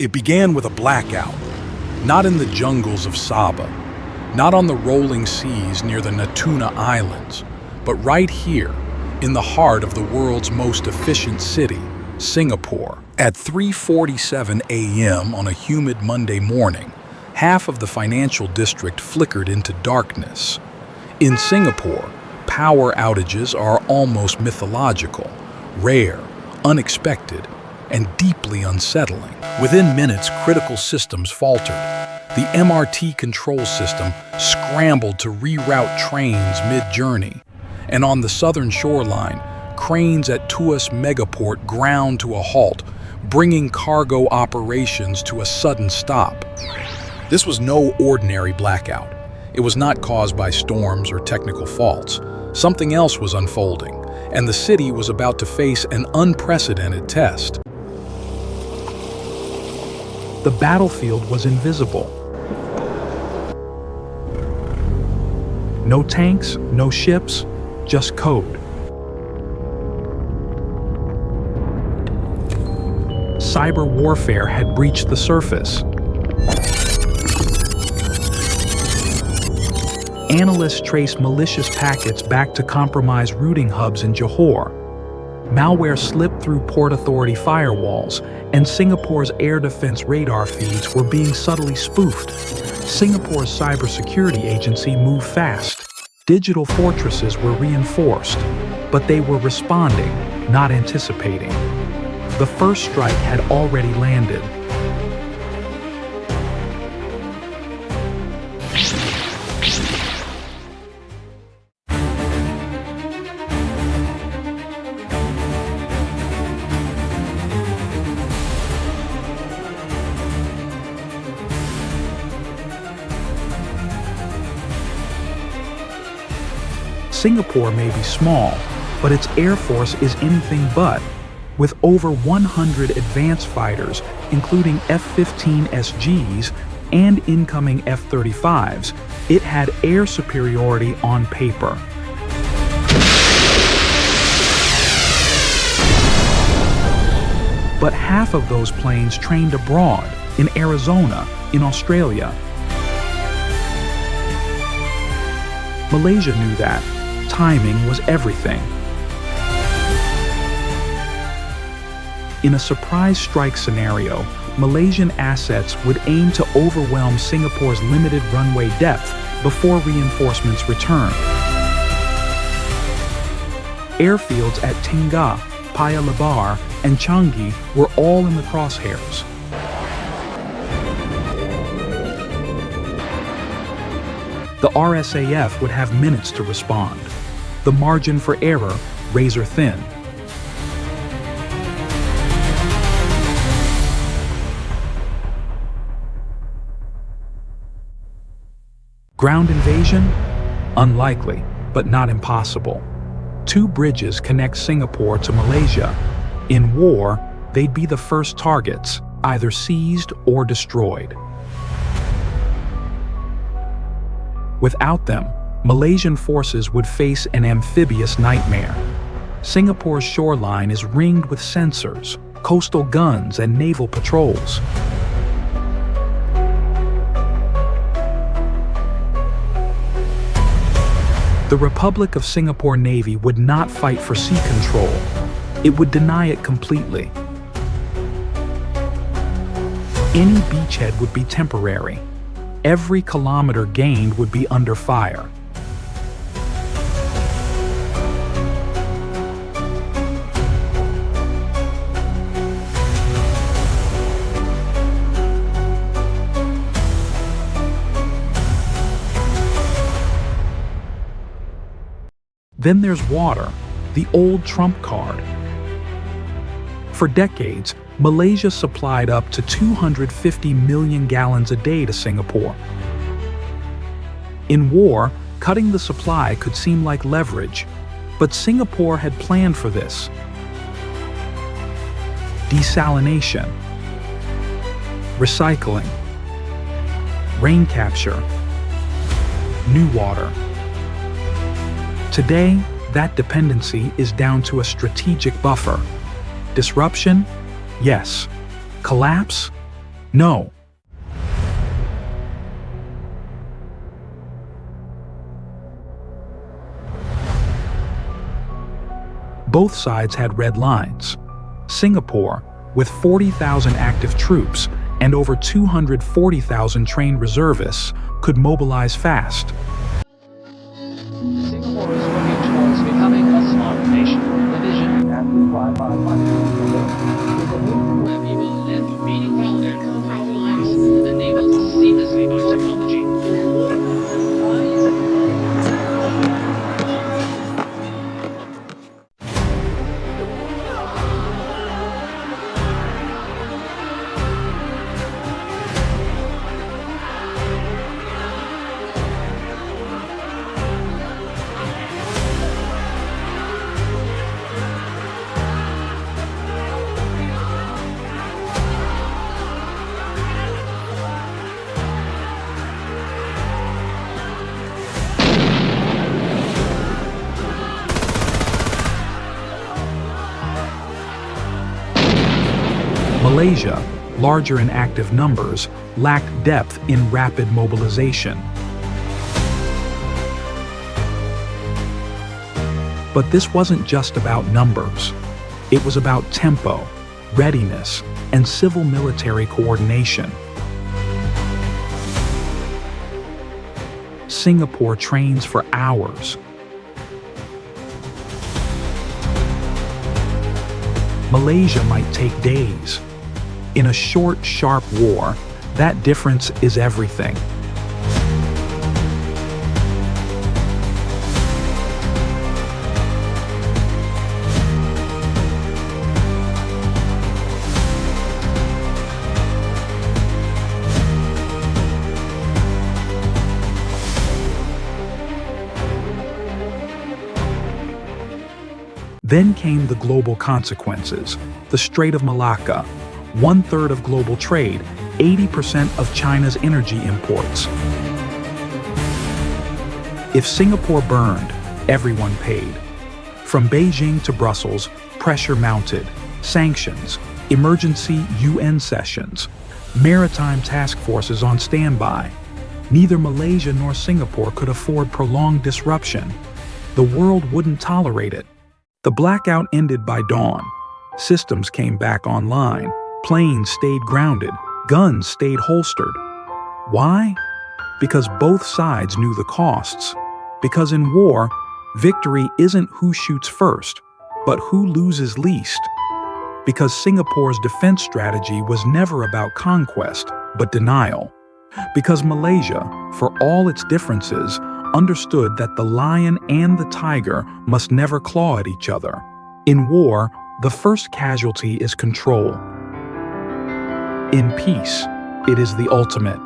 It began with a blackout, not in the jungles of Sabah, not on the rolling seas near the Natuna Islands, but right here, in the heart of the world's most efficient city, Singapore. At 3:47 a.m. on a humid Monday morning, half of the financial district flickered into darkness. In Singapore, power outages are almost mythological, rare, unexpected, and deeply unsettling. Within minutes, critical systems faltered. The MRT control system scrambled to reroute trains mid-journey. And on the southern shoreline, cranes at Tuas Mega Port ground to a halt, bringing cargo operations to a sudden stop. This was no ordinary blackout. It was not caused by storms or technical faults. Something else was unfolding, and the city was about to face an unprecedented test. The battlefield was invisible. No tanks, no ships, just code. Cyber warfare had breached the surface. Analysts traced malicious packets back to compromised routing hubs in Johor. Malware slipped through Port Authority firewalls, and Singapore's air defense radar feeds were being subtly spoofed. Singapore's cybersecurity agency moved fast. Digital fortresses were reinforced, but they were responding, not anticipating. The first strike had already landed. Singapore may be small, but its air force is anything but. With over 100 advanced fighters, including F-15 SGs and incoming F-35s, it had air superiority on paper. But half of those planes trained abroad, in Arizona, in Australia. Malaysia knew that. Timing was everything. In a surprise strike scenario, Malaysian assets would aim to overwhelm Singapore's limited runway depth before reinforcements returned. Airfields at Tingga, Paya Lebar, and Changi were all in the crosshairs. The RSAF would have minutes to respond. The margin for error, razor thin. Ground invasion? Unlikely, but not impossible. 2 bridges connect Singapore to Malaysia. In war, they'd be the first targets, either seized or destroyed. Without them, Malaysian forces would face an amphibious nightmare. Singapore's shoreline is ringed with sensors, coastal guns, and naval patrols. The Republic of Singapore Navy would not fight for sea control. It would deny it completely. Any beachhead would be temporary. Every kilometer gained would be under fire. Then there's water, the old trump card. For decades, Malaysia supplied up to 250 million gallons a day to Singapore. In war, cutting the supply could seem like leverage, but Singapore had planned for this. Desalination, recycling, rain capture, new water. Today, that dependency is down to a strategic buffer. Disruption? Yes. Collapse? No. Both sides had red lines. Singapore, with 40,000 active troops and over 240,000 trained reservists, could mobilize fast. Singapore is working towards becoming a smart nation. The vision where people live meaningful and comfortable lives, enabled seamlessly by technology. Malaysia, larger in active numbers, lacked depth in rapid mobilization. But this wasn't just about numbers. It was about tempo, readiness, and civil-military coordination. Singapore trains for hours. Malaysia might take days. In a short, sharp war, that difference is everything. Then came the global consequences. The Strait of Malacca, 1/3 of global trade, 80% of China's energy imports. If Singapore burned, everyone paid. From Beijing to Brussels, pressure mounted. Sanctions, emergency UN sessions, maritime task forces on standby. Neither Malaysia nor Singapore could afford prolonged disruption. The world wouldn't tolerate it. The blackout ended by dawn. Systems came back online. Planes stayed grounded. Guns stayed holstered. Why? Because both sides knew the costs. Because in war, victory isn't who shoots first, but who loses least. Because Singapore's defense strategy was never about conquest, but denial. Because Malaysia, for all its differences, understood that the lion and the tiger must never claw at each other. In war, the first casualty is control. In peace, it is the ultimate.